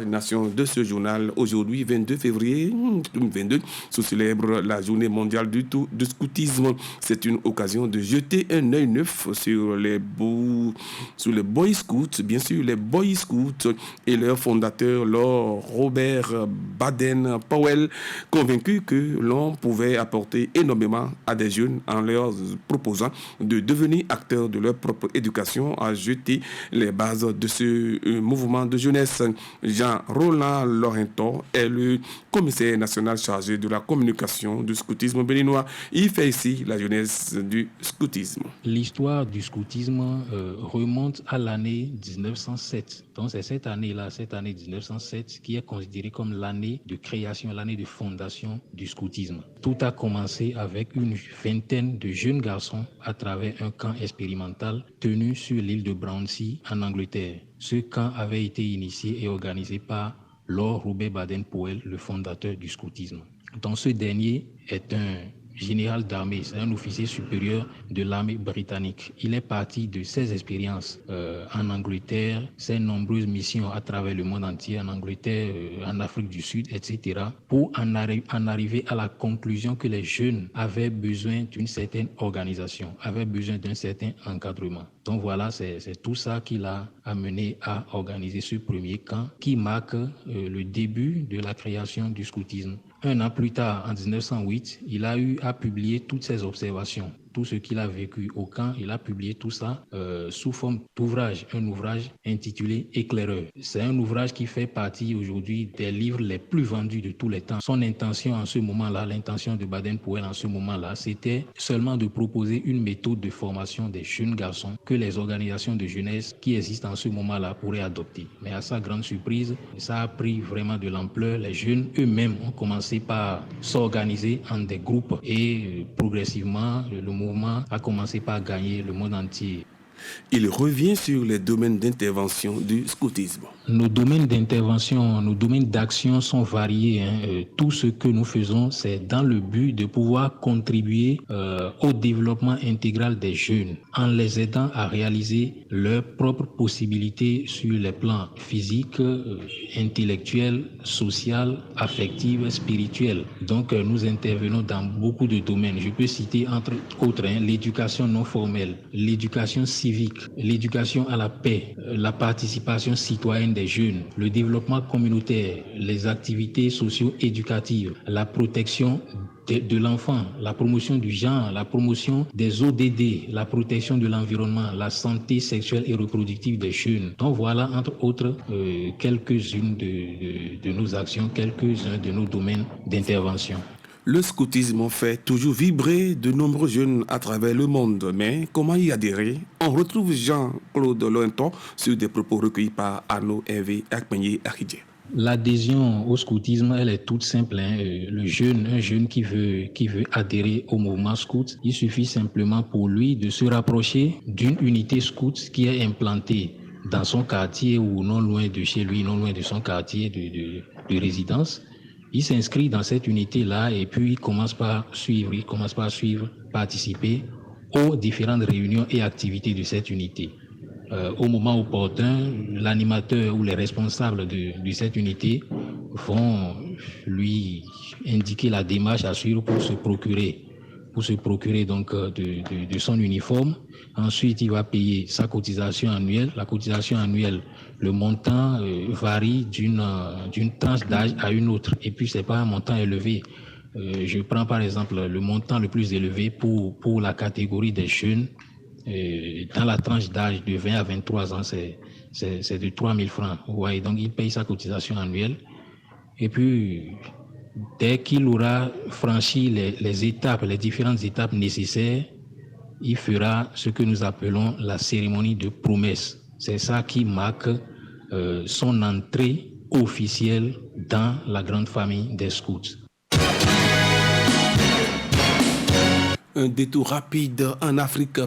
page nation de ce journal. Aujourd'hui, 22 février 2022, se célèbre la journée mondiale du scoutisme. C'est une occasion de jeter un œil neuf sur les Boy Scouts, bien sûr, les Boy Scouts et leur fondateur, Lord Robert Baden-Powell, convaincu que l'on pouvait apporter énormément à des jeunes en leur proposant de devenir acteurs de leur propre éducation, a jeté les bases de ce mouvement de jeunesse. Jean-Roland Laurenton est le commissaire national chargé de la communication du scoutisme béninois. Il fait ici la jeunesse du scoutisme. L'histoire du scoutisme remonte à l'année 1907. Donc c'est cette année-là, cette année 1907, qui est considérée comme l'année de création, l'année de fondation du scoutisme. Tout a commencé avec une vingtaine de jeunes garçons à travers un camp expérimental tenu sur l'île de Brownsea en Angleterre. Ce camp avait été initié et organisé par Lord Robert Baden-Powell, le fondateur du scoutisme. Donc ce dernier est un général d'armée, c'est un officier supérieur de l'armée britannique. Il est parti de ses expériences en Angleterre, ses nombreuses missions à travers le monde entier, en Angleterre, en Afrique du Sud, etc., pour en arriver à la conclusion que les jeunes avaient besoin d'une certaine organisation, avaient besoin d'un certain encadrement. Donc voilà, c'est tout ça qui l'a amené à organiser ce premier camp qui marque le début de la création du scoutisme. Un an plus tard, en 1908, il a eu à publier toutes ses observations, tout ce qu'il a vécu au camp. Il a publié tout ça sous forme d'ouvrage, un ouvrage intitulé Éclaireur. C'est un ouvrage qui fait partie aujourd'hui des livres les plus vendus de tous les temps. Son intention en ce moment-là, l'intention de Baden-Powell en ce moment-là, c'était seulement de proposer une méthode de formation des jeunes garçons que les organisations de jeunesse qui existent en ce moment-là pourraient adopter. Mais à sa grande surprise, ça a pris vraiment de l'ampleur. Les jeunes eux-mêmes ont commencé par s'organiser en des groupes et progressivement, le mouvement a commencé par gagner le monde entier. Il revient sur les domaines d'intervention du scoutisme. Nos domaines d'intervention, nos domaines d'action sont variés. Tout ce que nous faisons, c'est dans le but de pouvoir contribuer au développement intégral des jeunes en les aidant à réaliser leurs propres possibilités sur les plans physiques, intellectuels, social, affectifs, spirituels. Donc, nous intervenons dans beaucoup de domaines. Je peux citer entre autres l'éducation non formelle, l'éducation civique, l'éducation à la paix, la participation citoyenne des jeunes, le développement communautaire, les activités socio-éducatives, la protection de l'enfant, la promotion du genre, la promotion des ODD, la protection de l'environnement, la santé sexuelle et reproductive des jeunes. Donc voilà, entre autres, quelques-unes de nos actions, quelques-uns de nos domaines d'intervention. Le scoutisme fait toujours vibrer de nombreux jeunes à travers le monde. Mais comment y adhérer? On retrouve Jean-Claude Laurenton sur des propos recueillis par Arnaud Hervé Akpenyé-Akidje. L'adhésion au scoutisme, elle est toute simple. Un jeune qui veut adhérer au mouvement scout, il suffit simplement pour lui de se rapprocher d'une unité scout qui est implantée dans son quartier ou non loin de chez lui, non loin de son quartier de résidence. Il s'inscrit dans cette unité-là et puis il commence par suivre, participer aux différentes réunions et activités de cette unité. Au moment opportun, l'animateur ou les responsables de cette unité vont lui indiquer la démarche à suivre pour se procurer donc de son uniforme. Ensuite, il va payer sa cotisation annuelle. La cotisation annuelle, le montant varie d'une tranche d'âge à une autre. Et puis, c'est pas un montant élevé. Je prends par exemple le montant le plus élevé pour la catégorie des jeunes. Dans la tranche d'âge de 20 à 23 ans, c'est de 3 000 francs. Ouais, donc, il paye sa cotisation annuelle. Et puis, dès qu'il aura franchi les différentes étapes nécessaires, il fera ce que nous appelons la cérémonie de promesse. C'est ça qui marque son entrée officielle dans la grande famille des scouts. Un détour rapide en Afrique.